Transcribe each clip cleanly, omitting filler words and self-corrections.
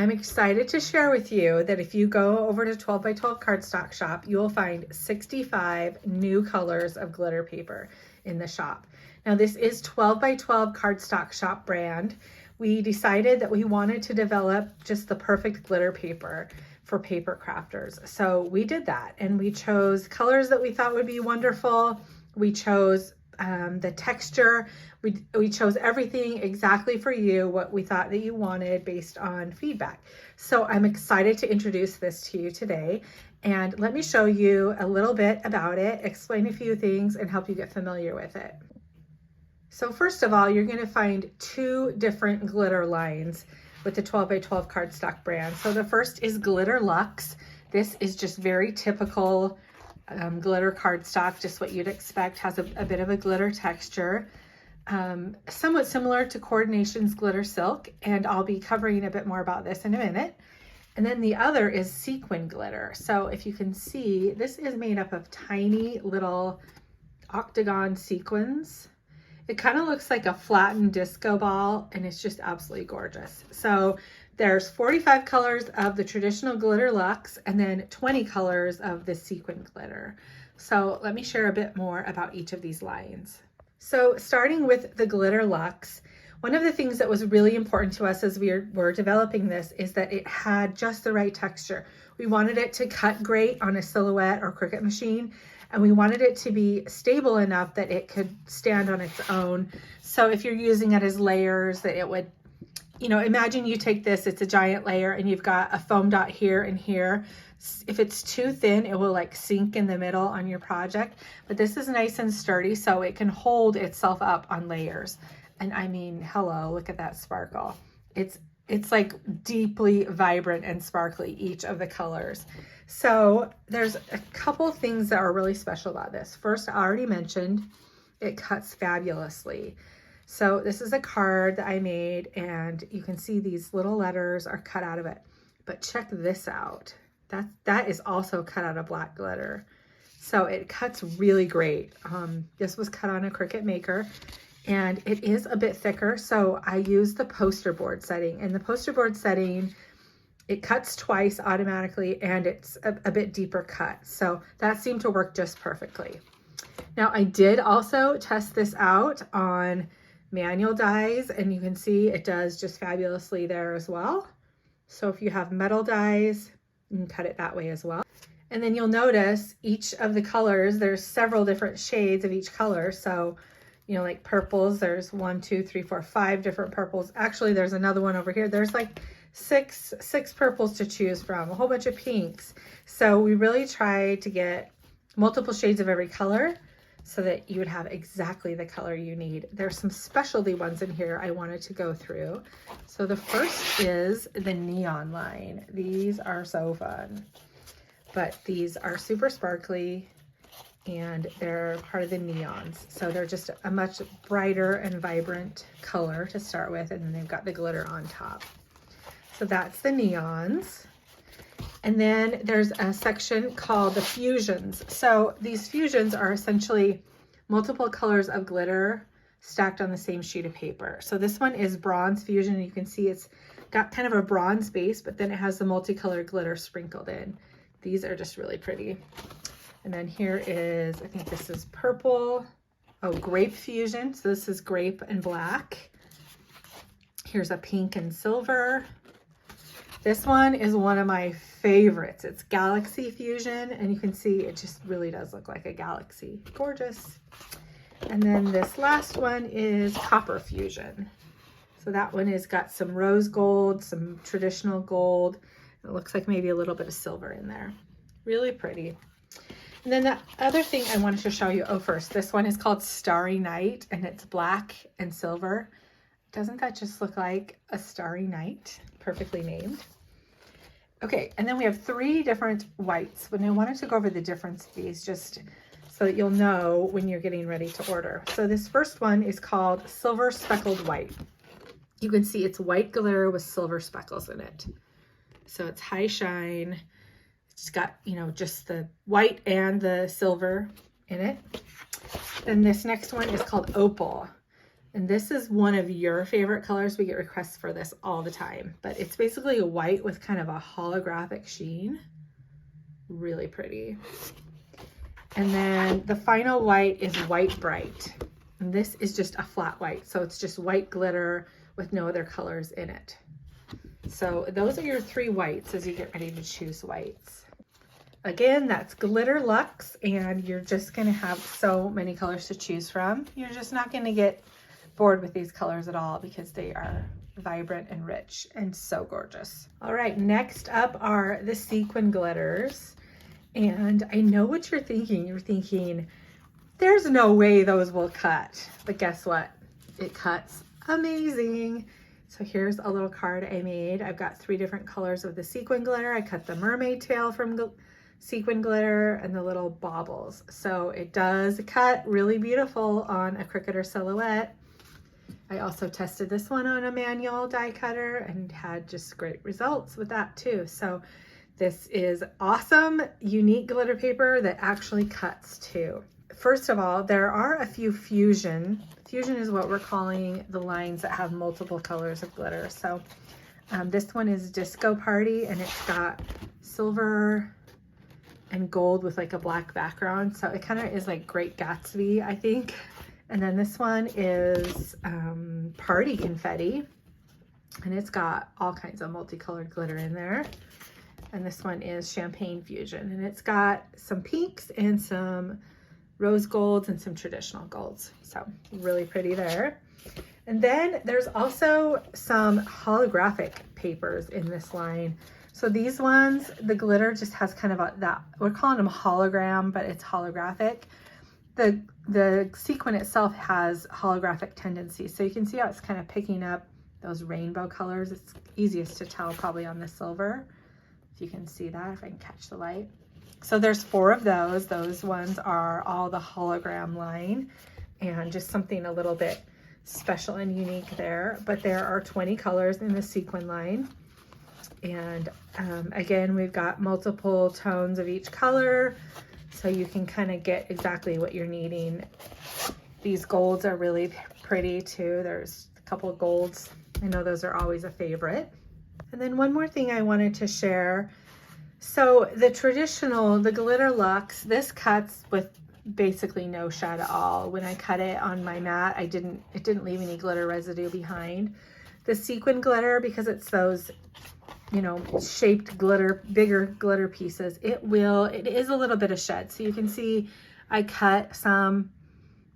I'm excited to share with you that if you go over to 12 by 12 Cardstock Shop, you will find 65 new colors of glitter paper in the shop. Now this is 12 by 12 Cardstock Shop brand. We decided that we wanted to develop just the perfect glitter paper for paper crafters. So we did that, and we chose colors that we thought would be wonderful. We chose the texture. We chose everything exactly for you, what we thought that you wanted based on feedback. So I'm excited to introduce this to you today, and let me show you a little bit about it, explain a few things, and help you get familiar with it. So first of all, you're going to find two different glitter lines with the 12 by 12 cardstock brand. So the first is Glitter Luxe. This is just very typical glitter cardstock, just what you'd expect. Has a bit of a glitter texture, somewhat similar to Coordination's Glitter Silk, and I'll be covering a bit more about this in a minute. And then the other is Sequin glitter. So if you can see, this is made up of tiny little octagon sequins. It kind of looks like a flattened disco ball, and it's just absolutely gorgeous. So there's 45 colors of the traditional Glitter Luxe and then 20 colors of the Sequin glitter. So let me share a bit more about each of these lines. So starting with the Glitter Luxe, one of the things that was really important to us as we were developing this is that it had just the right texture. We wanted it to cut great on a Silhouette or Cricut machine, and we wanted it to be stable enough that it could stand on its own. So if you're using it as layers, that it would, imagine you take this, it's a giant layer, and you've got a foam dot here and here. If it's too thin, it will like sink in the middle on your project. But this is nice and sturdy, so it can hold itself up on layers. And I mean, hello, look at that sparkle. It's like deeply vibrant and sparkly, each of the colors. So there's a couple things that are really special about this. First, I already mentioned it cuts fabulously. So this is a card that I made, and you can see these little letters are cut out of it. But check this out. That is also cut out of black glitter. So it cuts really great. This was cut on a Cricut Maker, and it is a bit thicker. So I use the poster board setting. And the poster board setting, it cuts twice automatically, and it's a bit deeper cut. So that seemed to work just perfectly. Now I did also test this out on manual dies, and you can see it does just fabulously there as well. So if you have metal dies, you can cut it that way as well. And then you'll notice each of the colors, there's several different shades of each color. So, like purples, there's 1, 2, 3, 4, 5 different purples. Actually, there's another one over here. There's like six purples to choose from, a whole bunch of pinks. So we really try to get multiple shades of every color so that you would have exactly the color you need. There's some specialty ones in here I wanted to go through. So the first is the neon line. These are so fun, but these are super sparkly, and they're part of the neons. So they're just a much brighter and vibrant color to start with, and then they've got the glitter on top. So that's the neons. And then there's a section called the fusions. So these fusions are essentially multiple colors of glitter stacked on the same sheet of paper. So this one is bronze fusion, and you can see it's got kind of a bronze base, but then it has the multicolored glitter sprinkled in. These are just really pretty. And then here is, I think this is purple. Oh, grape fusion. So this is grape and black. Here's a pink and silver. This one is one of my favorites. It's Galaxy Fusion, and you can see it just really does look like a galaxy. Gorgeous. And then this last one is Copper Fusion. So that one has got some rose gold, some traditional gold. It looks like maybe a little bit of silver in there. Really pretty. And then the other thing I wanted to show you, first, this one is called Starry Night, and it's black and silver. Doesn't that just look like a starry night? Perfectly named. Okay, and then we have 3 different whites. When I wanted to go over the difference of these, just so that you'll know when you're getting ready to order. So this first one is called Silver Speckled White. You can see it's white glitter with silver speckles in it. So it's high shine. It's got, just the white and the silver in it. Then this next one is called Opal. And this is one of your favorite colors. We get requests for this all the time, but it's basically a white with kind of a holographic sheen. Really pretty. And then the final white is White Bright. And this is just a flat white. So it's just white glitter with no other colors in it. So those are your 3 whites as you get ready to choose whites. Again, that's Glitter Luxe, and you're just gonna have so many colors to choose from. You're just not gonna get bored with these colors at all because they are vibrant and rich and so gorgeous. All right, next up are the sequin glitters. And I know what you're thinking. You're thinking, there's no way those will cut. But guess what? It cuts amazing. So here's a little card I made. I've got 3 different colors of the sequin glitter. I cut the mermaid tail from sequin glitter and the little baubles. So it does cut really beautiful on a Cricut or Silhouette. I also tested this one on a manual die cutter and had just great results with that too. So this is awesome, unique glitter paper that actually cuts too. First of all, there are a few fusion. Fusion is what we're calling the lines that have multiple colors of glitter. So this one is Disco Party, and it's got silver and gold with like a black background. So it kind of is like Great Gatsby, I think. And then this one is Party Confetti, and it's got all kinds of multicolored glitter in there. And this one is Champagne Fusion, and it's got some pinks and some rose golds and some traditional golds. So really pretty there. And then there's also some holographic papers in this line. So these ones, the glitter just has kind of that, we're calling them hologram, but it's holographic. The sequin itself has holographic tendencies. So you can see how it's kind of picking up those rainbow colors. It's easiest to tell probably on the silver. If you can see that, if I can catch the light. So there's 4 of those. Those ones are all the hologram line, and just something a little bit special and unique there. But there are 20 colors in the sequin line. And again, we've got multiple tones of each color, so you can kind of get exactly what you're needing. These golds are really pretty too. There's a couple of golds. I know those are always a favorite. And then one more thing I wanted to share. So the Glitter Luxe, this cuts with basically no shed at all. When I cut it on my mat, it didn't leave any glitter residue behind. The sequin glitter, because it's those, you know, shaped glitter, bigger glitter pieces, it is a little bit of shed. So you can see I cut some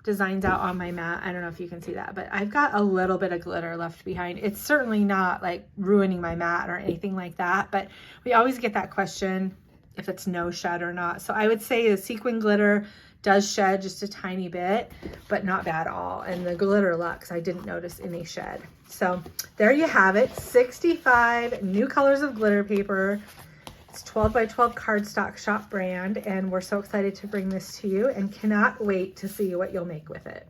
designs out on my mat. I don't know if you can see that, but I've got a little bit of glitter left behind. It's certainly not like ruining my mat or anything like that, but we always get that question if it's no shed or not. So I would say the sequin glitter does shed just a tiny bit, but not bad at all. And the Glitter Luxe, I didn't notice any shed. So there you have it, 65 new colors of glitter paper. It's 12 by 12 Cardstock Shop brand, and we're so excited to bring this to you and cannot wait to see what you'll make with it.